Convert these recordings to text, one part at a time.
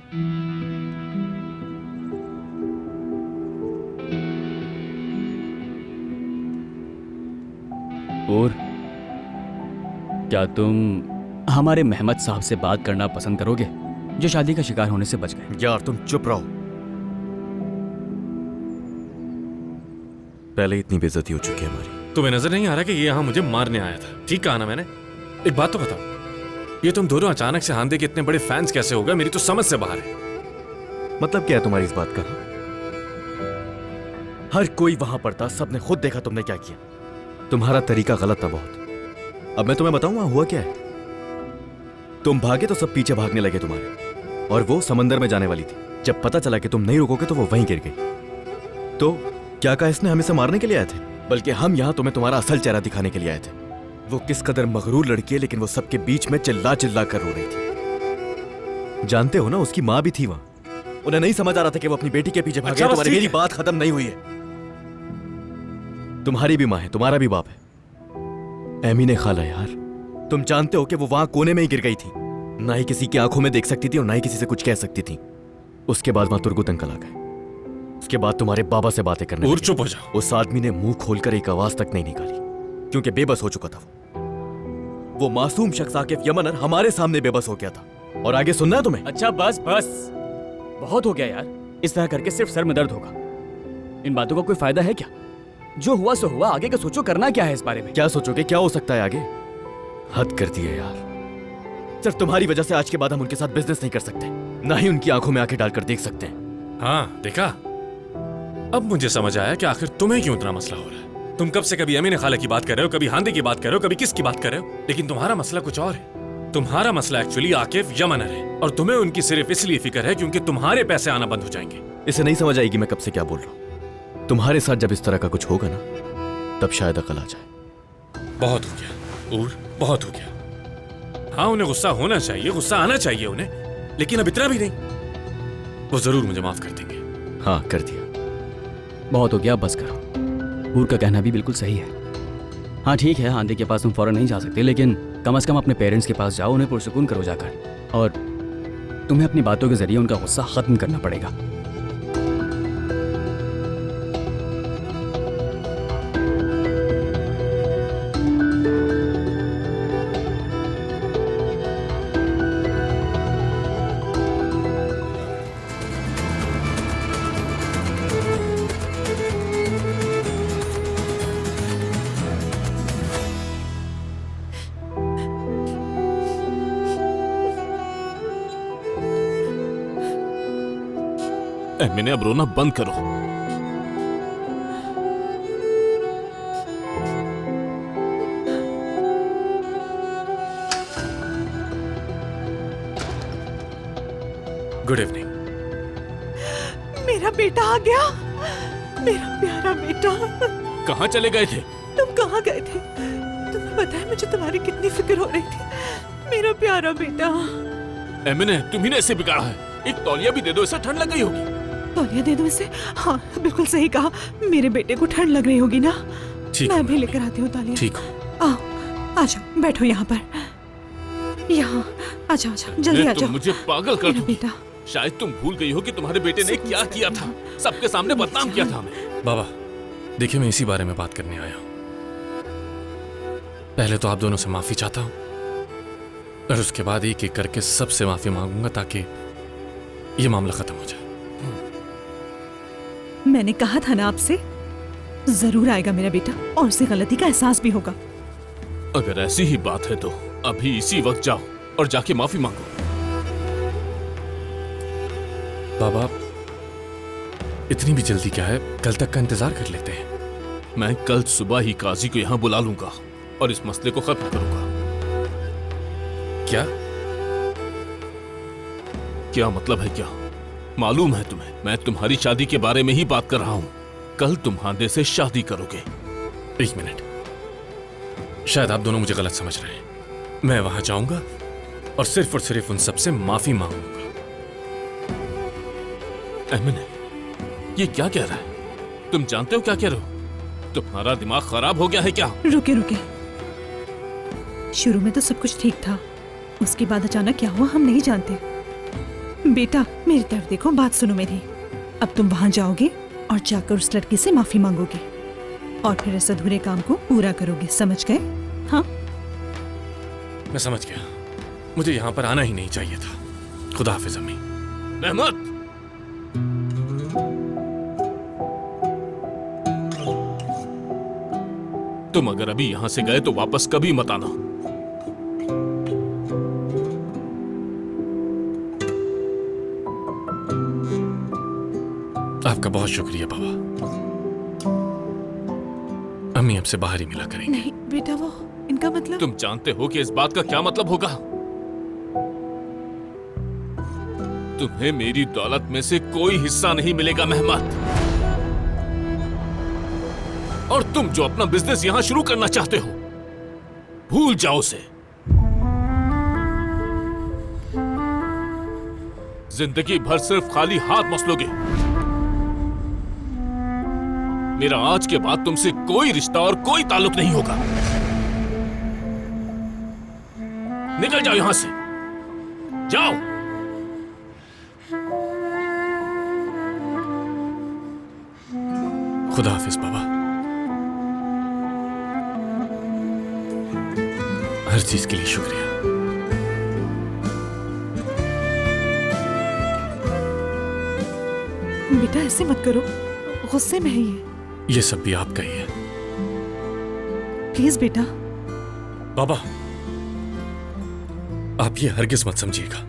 और क्या तुम हमारे मेहमद साहब से बात करना पसंद करोगे जो शादी का शिकार होने से बच गए? यार तुम चुप रहो। पहले इतनी बेइज्जती हो चुकी है हमारी। तुम्हें नजर नहीं आ रहा कि ये यहाँ मुझे मारने आया था? ठीक कहा ना मैंने? एक बात तो बताओ, ये तुम दोनों अचानक से हांदे के इतने बड़े फैंस कैसे हो गए? मेरी तो समझ से बाहर है। मतलब क्या है तुम्हारी इस बात का? हर कोई वहां पर था, सबने खुद देखा तुमने क्या किया। तुम्हारा तरीका गलत था बहुत। अब मैं तुम्हें बताऊं वहां हुआ क्या है। तुम भागे तो सब पीछे भागने लगे तुम्हारे, और वो समंदर में जाने वाली थी। जब पता चला कि तुम नहीं रुकोगे तो वो वहीं गिर गई। तो क्या कहा इसने, हम इसे मारने के लिए आए थे? बल्कि हम यहां तुम्हें तुम्हारा असल चेहरा दिखाने के लिए आए थे। वो किस कदर मगरूर लड़की है, लेकिन वो सबके बीच में चिल्ला चिल्ला कर रो रही थी। जानते हो ना, उसकी माँ भी थी वहां। उन्हें नहीं समझ आ रहा था कि वो अपनी बेटी के पीछे भागे। तुम्हारी मेरी बात खत्म नहीं हुई है। तुम्हारी भी माँ है, तुम्हारा भी बाप है। एमी ने खाला यार, तुम जानते हो कि वो वहां कोने में ही गिर गई थी। ना ही किसी की आंखों में देख सकती थी और ना ही किसी से कुछ कह सकती थी। उसके बाद वहां तुर्गुत अंकल आ गए। उसके बाद तुम्हारे बाबा से बातें करने और चुप हो जाओ। उस आदमी ने मुंह खोलकर एक आवाज तक नहीं निकाली, क्योंकि बेबस हो चुका था। वो मासूम शख्स आकिफ यमनर हमारे सामने बेबस हो गया था। और आगे सुनना है तुम्हें? अच्छा बस बस, बहुत हो गया यार। इस तरह करके सिर्फ सर में दर्द होगा। इन बातों का कोई फायदा है क्या? जो हुआ सो हुआ, आगे का सोचो। करना क्या है इस बारे में? क्या सोचोगे? क्या हो सकता है आगे? हद कर दी है यार। सिर्फ तुम्हारी वजह से आज के बाद हम उनके साथ बिजनेस नहीं कर सकते, ना ही उनकी आंखों में आंखें डालकर देख सकते हैं। हाँ देखा, अब मुझे समझ आया कि आखिर तुम्हें क्यों इतना मसला हो रहा है। तुम कब से कभी अमीन खाला की बात कर रहे हो, कभी हांदे की बात कर रहे हो, कभी किसकी बात कर रहे हो, लेकिन तुम्हारा मसला कुछ और है। तुम्हारा मसला एक्चुअली आकिफ यमनर है, और तुम्हें उनकी सिर्फ इसलिए फिक्र है क्योंकि तुम्हारे पैसे आना बंद हो जाएंगे। इसे नहीं समझ आएगी मैं कब से क्या बोल रहा हूं। तुम्हारे साथ जब इस तरह का कुछ होगा ना, तब शायद अकल आ जाए। बहुत हो गया और बहुत हो गया। हाँ, उन्हें गुस्सा होना चाहिए, गुस्सा आना चाहिए उन्हें, लेकिन अब इतना भी नहीं। वो जरूर मुझे माफ कर देंगे। हाँ कर दिया। बहुत हो गया, बस करो। हूर का कहना भी बिल्कुल सही है। हाँ ठीक है, हांदे के पास तुम फौरन नहीं जा सकते, लेकिन कम से कम अपने पेरेंट्स के पास जाओ, उन्हें पुरसुकून करो जाकर। और तुम्हें अपनी बातों के जरिए उनका गुस्सा खत्म करना पड़ेगा। मैंने अब रोना बंद करो। Good evening. मेरा बेटा आ गया, मेरा प्यारा बेटा। कहाँ चले गए थे? तुम कहाँ गए थे? तुम्हें पता है मुझे तुम्हारी कितनी फिक्र हो रही थी, मेरा प्यारा बेटा। एमिने, तुम्ही ने इसे बिगाड़ा है। एक तौलिया भी दे दो, इसे ठंड लग गई होगी। तौलिया दे दो इसे? हाँ बिल्कुल सही कहा, मेरे बेटे को ठंड लग रही होगी ना। मैं भी लेकर आती हूँ तौलिया। ठीक हो। आओ, आ जाओ, बैठो यहाँ पर। यहाँ आ जाओ, जल्दी आ जाओ। मुझे पागल कर मेरा बेटा। शायद तुम भूल गई हो कि तुम्हारे बेटे ने क्या किया था। सबके सामने बदनाम किया था हमें। बाबा देखिए, मैं इसी बारे में बात करने आया हूँ। पहले तो आप दोनों से माफी चाहता हूँ, और उसके बाद एक एक करके सबसे माफी मांगूंगा ताकि ये मामला खत्म हो जाए। मैंने कहा था ना आपसे, जरूर आएगा मेरा बेटा, और उसे गलती का एहसास भी होगा। अगर ऐसी ही बात है तो अभी इसी वक्त जाओ और जाके माफी मांगो। बाबा इतनी भी जल्दी क्या है, कल तक का इंतजार कर लेते हैं। मैं कल सुबह ही काजी को यहां बुला लूंगा और इस मसले को खत्म करूंगा। क्या क्या मतलब है? क्या मालूम है तुम्हें? मैं तुम्हारी शादी के बारे में ही बात कर रहा हूं। कल तुम हांदे से शादी करोगे। एक मिनट, शायद आप दोनों मुझे गलत समझ रहे हैं। मैं वहां जाऊंगा और सिर्फ उन सबसे माफी मांगूंगा। एमिने, ये क्या कह रहा है? तुम जानते हो क्या कह रहे हो? तुम्हारा दिमाग खराब हो गया है क्या? रुके रुके, शुरू में तो सब कुछ ठीक था, उसके बाद अचानक क्या हुआ हम नहीं जानते। बेटा मेरी तरफ देखो, बात सुनो मेरी। अब तुम वहां जाओगे और जाकर उस लड़की से माफी मांगोगे और फिर इस अधूरे काम को पूरा करोगे, समझ गए? हाँ। मैं समझ गया, मुझे यहाँ पर आना ही नहीं चाहिए था। खुदा हाफिज अम्मी। मेहमद, तुम अगर अभी यहां से गए तो वापस कभी मत आना। आपका बहुत शुक्रिया बाबा। अम्मी हमसे बाहर ही मिला करेंगे। नहीं बेटा, वो इनका मतलब। तुम जानते हो कि इस बात का क्या मतलब होगा? तुम्हें मेरी दौलत में से कोई हिस्सा नहीं मिलेगा मेहमद। और तुम जो अपना बिजनेस यहां शुरू करना चाहते हो, भूल जाओ उसे। जिंदगी भर सिर्फ खाली हाथ मसलोगे। मेरा आज के बाद तुमसे कोई रिश्ता और कोई ताल्लुक नहीं होगा। निकल जाओ यहां से, जाओ। खुदा हाफिज बाबा। हर चीज के लिए शुक्रिया। बेटा ऐसे मत करो, गुस्से में है ये सब भी आपका ही है। प्लीज बेटा। बाबा, आप ये हरगिज मत समझिएगा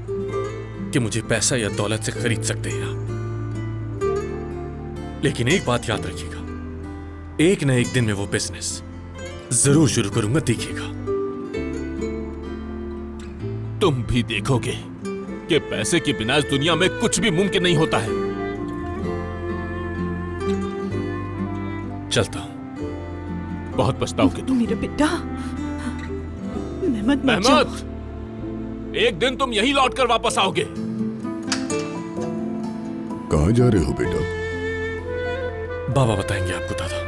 कि मुझे पैसा या दौलत से खरीद सकते हैं आप। लेकिन एक बात याद रखिएगा, एक न एक दिन में वो बिजनेस जरूर शुरू करूंगा, देखिएगा। तुम भी देखोगे कि पैसे के बिना इस दुनिया में कुछ भी मुमकिन नहीं होता है। चलता हूं, बहुत पछताओगे तुम। मेरा बेटा मेहमद, मेहमद, एक दिन तुम यहीं लौटकर वापस आओगे। कहाँ जा रहे हो बेटा? बाबा बताएंगे आपको दादा।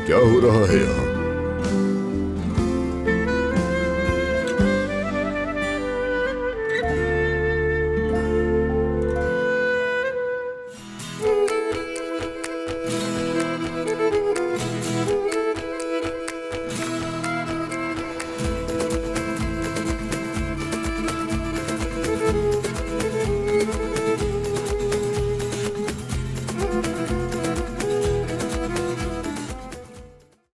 क्या हो रहा है यहाँ?